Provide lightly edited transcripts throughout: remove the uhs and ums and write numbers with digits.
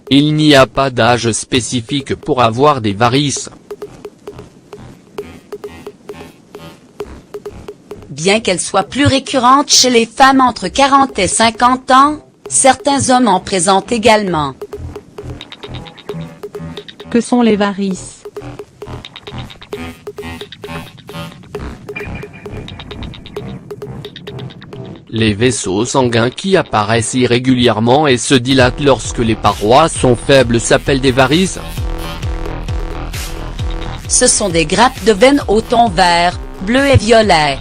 Il n'y a pas d'âge spécifique pour avoir des varices. Bien qu'elles soient plus récurrentes chez les femmes entre 40 et 50 ans, certains hommes en présentent également. Que sont les varices? Les vaisseaux sanguins qui apparaissent irrégulièrement et se dilatent lorsque les parois sont faibles s'appellent des varices. Ce sont des grappes de veines au ton vert, bleu et violet.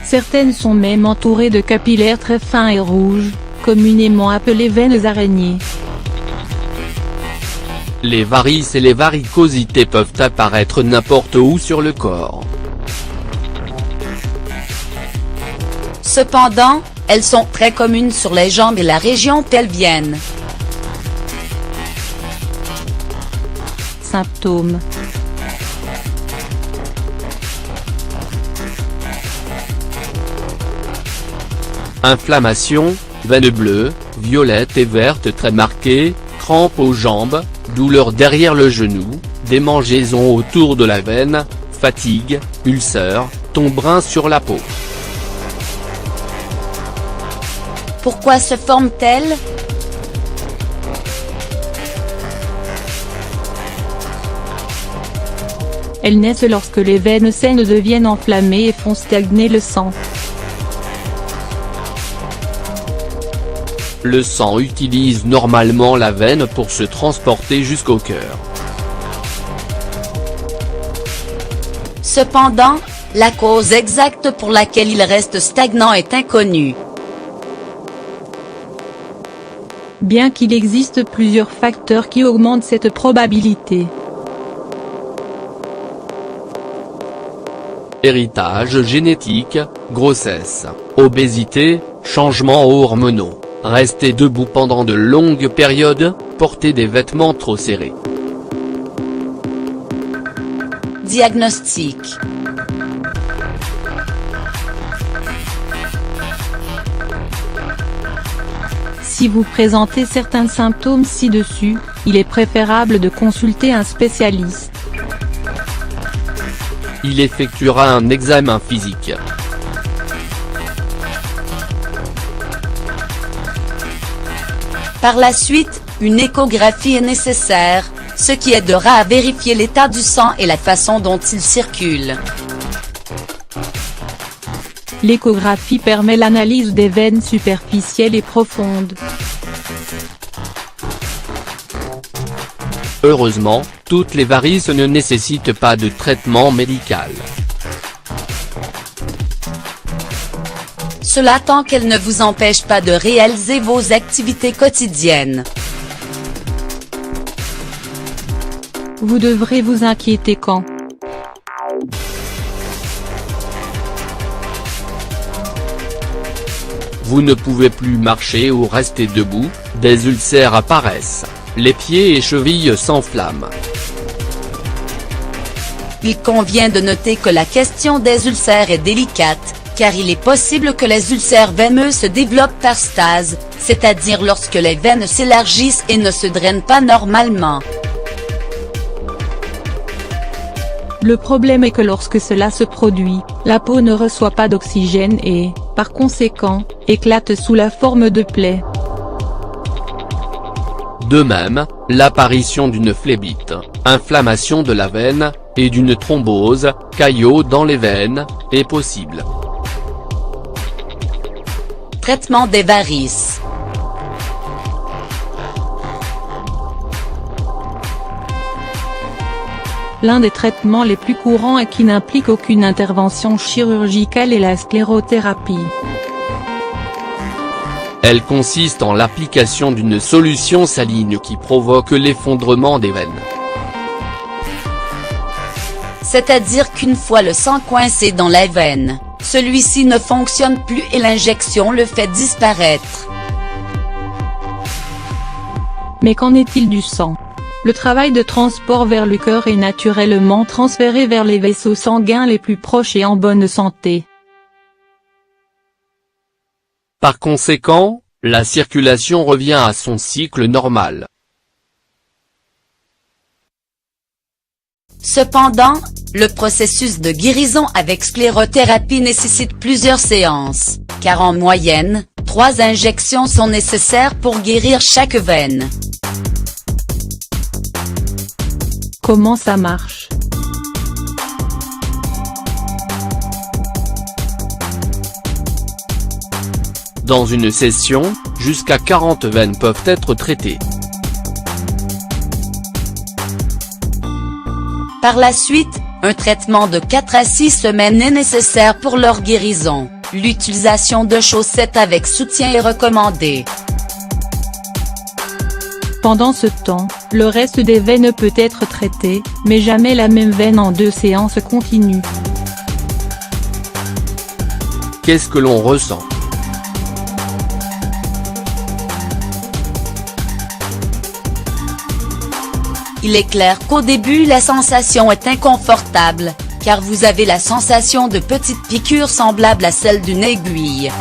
Certaines sont même entourées de capillaires très fins et rouges, communément appelées veines araignées. Les varices et les varicosités peuvent apparaître n'importe où sur le corps. Cependant, elles sont très communes sur les jambes et la région pelvienne. Symptômes. Inflammation, veines bleues, violettes et vertes très marquées, crampes aux jambes, douleurs derrière le genou, démangeaisons autour de la veine, fatigue, ulcères, ton brun sur la peau. Pourquoi se forment-elles? Elles naissent lorsque les veines saines deviennent enflammées et font stagner le sang. Le sang utilise normalement la veine pour se transporter jusqu'au cœur. Cependant, la cause exacte pour laquelle il reste stagnant est inconnue. Bien qu'il existe plusieurs facteurs qui augmentent cette probabilité. Héritage génétique, grossesse, obésité, changements hormonaux, rester debout pendant de longues périodes, porter des vêtements trop serrés. Diagnostic. Si vous présentez certains symptômes ci-dessus, il est préférable de consulter un spécialiste. Il effectuera un examen physique. Par la suite, une échographie est nécessaire, ce qui aidera à vérifier l'état du sang et la façon dont il circule. L'échographie permet l'analyse des veines superficielles et profondes. Heureusement, toutes les varices ne nécessitent pas de traitement médical. Cela tant qu'elles ne vous empêchent pas de réaliser vos activités quotidiennes. Vous devrez vous inquiéter quand Vous ne pouvez plus marcher ou rester debout, des ulcères apparaissent, les pieds et chevilles s'enflamment. Il convient de noter que la question des ulcères est délicate, car il est possible que les ulcères veineux se développent par stase, c'est-à-dire lorsque les veines s'élargissent et ne se drainent pas normalement. Le problème est que lorsque cela se produit, la peau ne reçoit pas d'oxygène et, par conséquent, éclate sous la forme de plaies. De même, l'apparition d'une phlébite, inflammation de la veine, et d'une thrombose, caillot dans les veines, est possible. Traitement des varices. L'un des traitements les plus courants et qui n'implique aucune intervention chirurgicale est la sclérothérapie. Elle consiste en l'application d'une solution saline qui provoque l'effondrement des veines. C'est-à-dire qu'une fois le sang coincé dans la veine, celui-ci ne fonctionne plus et l'injection le fait disparaître. Mais qu'en est-il du sang? Le travail de transport vers le cœur est naturellement transféré vers les vaisseaux sanguins les plus proches et en bonne santé. Par conséquent, la circulation revient à son cycle normal. Cependant, le processus de guérison avec sclérothérapie nécessite plusieurs séances, car en moyenne, 3 injections sont nécessaires pour guérir chaque veine. Comment ça marche? Dans une session, jusqu'à 40 veines peuvent être traitées. Par la suite, un traitement de 4 à 6 semaines est nécessaire pour leur guérison. L'utilisation de chaussettes avec soutien est recommandée. Pendant ce temps, le reste des veines peut être traité, mais jamais la même veine en 2 séances continues. Qu'est-ce que l'on ressent? Il est clair qu'au début la sensation est inconfortable, car vous avez la sensation de petites piqûres semblables à celles d'une aiguille.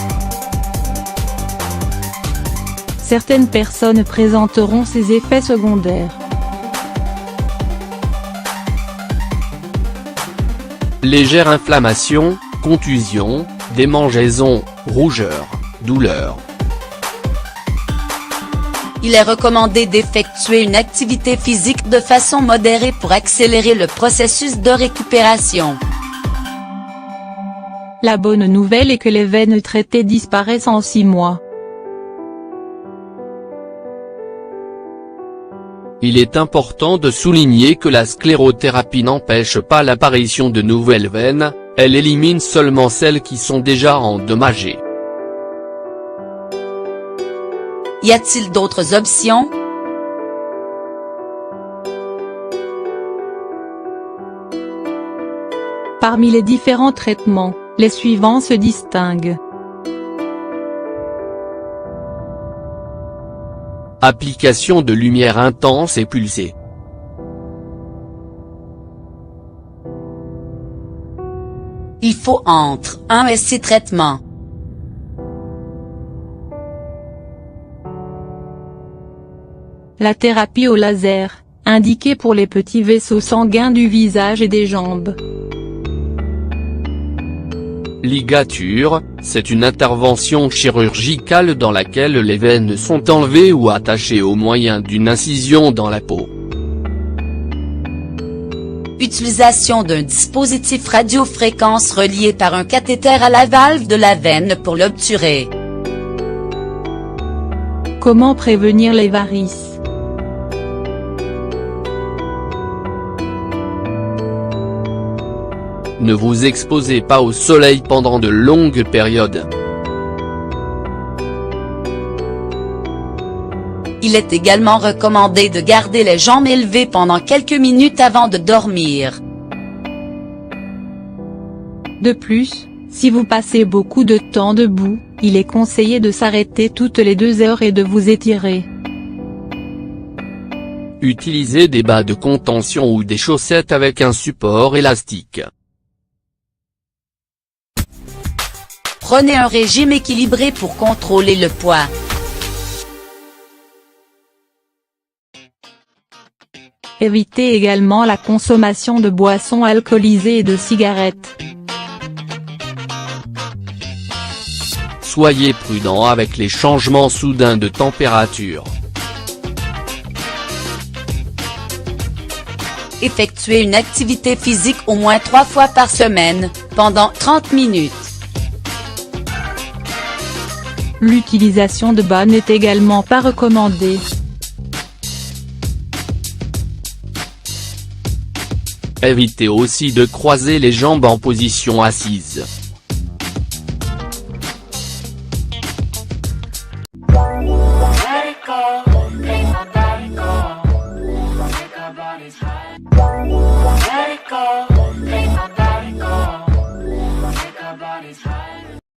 Certaines personnes présenteront ces effets secondaires. Légère inflammation, contusion, démangeaison, rougeur, douleur. Il est recommandé d'effectuer une activité physique de façon modérée pour accélérer le processus de récupération. La bonne nouvelle est que les veines traitées disparaissent en 6 mois. Il est important de souligner que la sclérothérapie n'empêche pas l'apparition de nouvelles veines, elle élimine seulement celles qui sont déjà endommagées. Y a-t-il d'autres options? Parmi les différents traitements, les suivants se distinguent. Application de lumière intense et pulsée. Il faut entre 1 et 6 traitements. La thérapie au laser, indiquée pour les petits vaisseaux sanguins du visage et des jambes. Ligature, c'est une intervention chirurgicale dans laquelle les veines sont enlevées ou attachées au moyen d'une incision dans la peau. Utilisation d'un dispositif radiofréquence relié par un cathéter à la valve de la veine pour l'obturer. Comment prévenir les varices? Ne vous exposez pas au soleil pendant de longues périodes. Il est également recommandé de garder les jambes élevées pendant quelques minutes avant de dormir. De plus, si vous passez beaucoup de temps debout, il est conseillé de s'arrêter toutes les 2 heures et de vous étirer. Utilisez des bas de contention ou des chaussettes avec un support élastique. Prenez un régime équilibré pour contrôler le poids. Évitez également la consommation de boissons alcoolisées et de cigarettes. Soyez prudent avec les changements soudains de température. Effectuez une activité physique au moins 3 fois par semaine, pendant 30 minutes. L'utilisation de bas n'est également pas recommandée. Évitez aussi de croiser les jambes en position assise. Let it go.